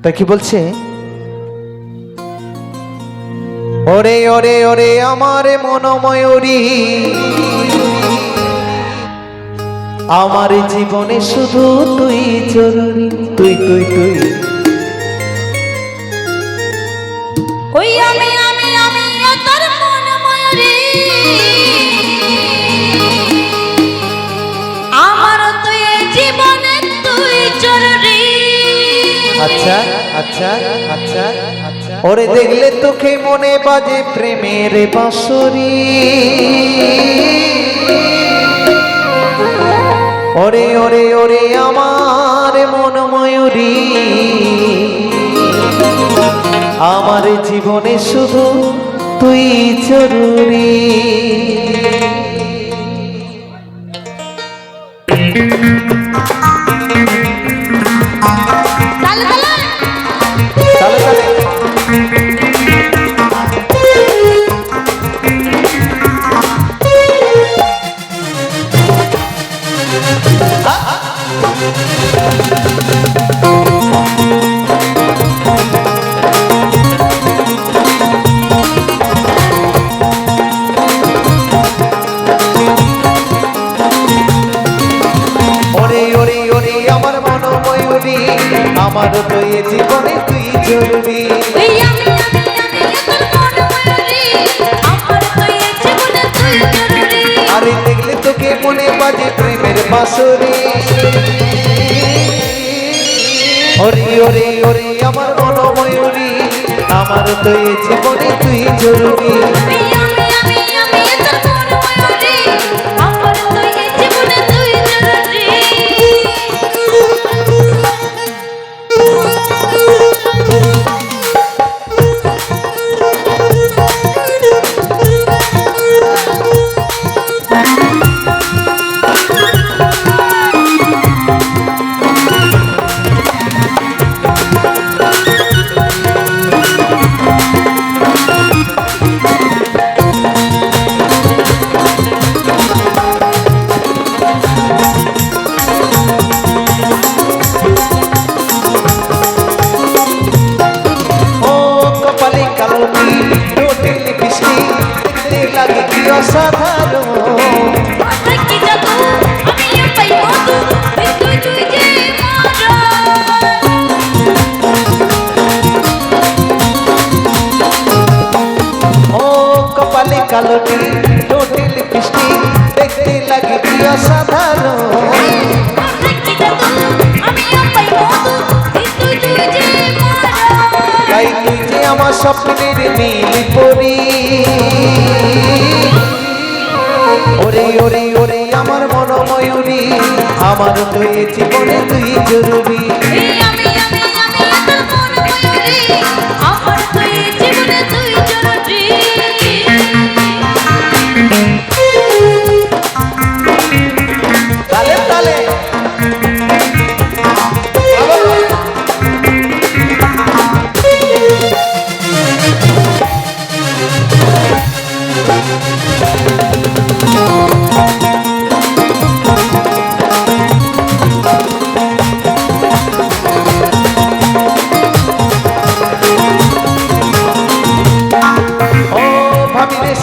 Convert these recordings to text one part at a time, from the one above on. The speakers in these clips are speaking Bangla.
তা কি বলছে? ওরে ওরে ওরে আমার মনোময়ূরী, আমার জীবনে শুধু তুই জরুরি, তুই তুই তুই। ওই আমি তোর মনোময়ূরী, আমার তুই জীবনে তুই জরুরি। আচ্ছা আচ্ছা আচ্ছা আচ্ছা। ওরে দেখলে তোকে মনে বাজে প্রেমের বাঁশরি, ওরে ওরে ওরে আমার মনোময়ূরী, আমার জীবনে শুধু তুই জরুরি। তালে তালে আমার মনোময়ূরী, আমার তো এ জীবনে তুই জরুরি। আরে দেখলে তোকে মনে বাজে প্রেমের বাঁশরি, ওরে ওরে ওরে আমার মনোময়ূরী, আমার তো এ জীবনে তুই জরুরি। অসাধারণ ও কপালে কালোটি ঠোঁটে লিপস্টিক, দেখতে লাগে কি অসাধারণ। তাই তুই যে আমার স্বপ্নের নীল পরী, ওরে ওরে ওরে আমার মনোময়ূরী, আমার তো এ জীবনে তুই জরুরি। তালে তালে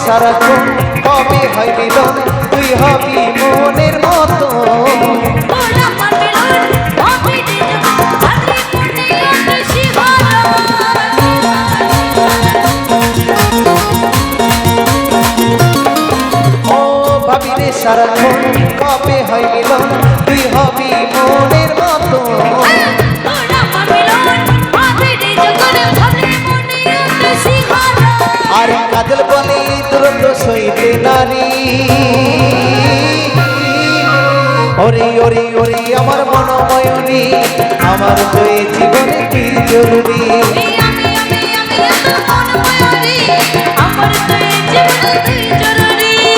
সারাক্ষণ কবে হয় মিলন, তুই হবি মনের মতো। ও ভাবি রে সারাক্ষণ কবে হয় মিলন, তুই হবি মনের মতো। আর কাজল বলে দুরন্ত সইতে নারী, ওরে ওরে ওরে আমার মনোময়ূরী, আমার তো এ জীবনে তুই জরুরি।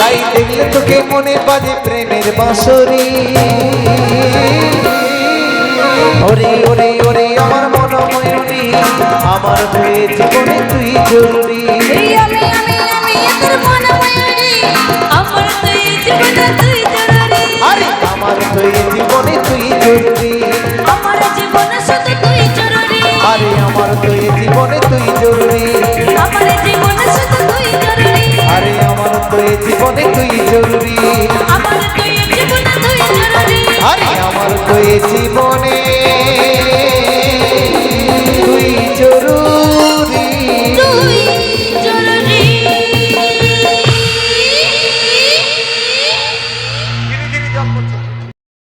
তাই দেখলে তোকে মনে বাজে প্রেমের বাঁশরি, ওরে ওরে ওরে আমার মনোময়ূরী, আমার তো এ জীবনে তুই জরুরি। আরে আমার তো এই জীবনে তুই জরুরি, আমার জীবনে শুধু তুই জরুরি। আরে জীবনে তুই জরুরি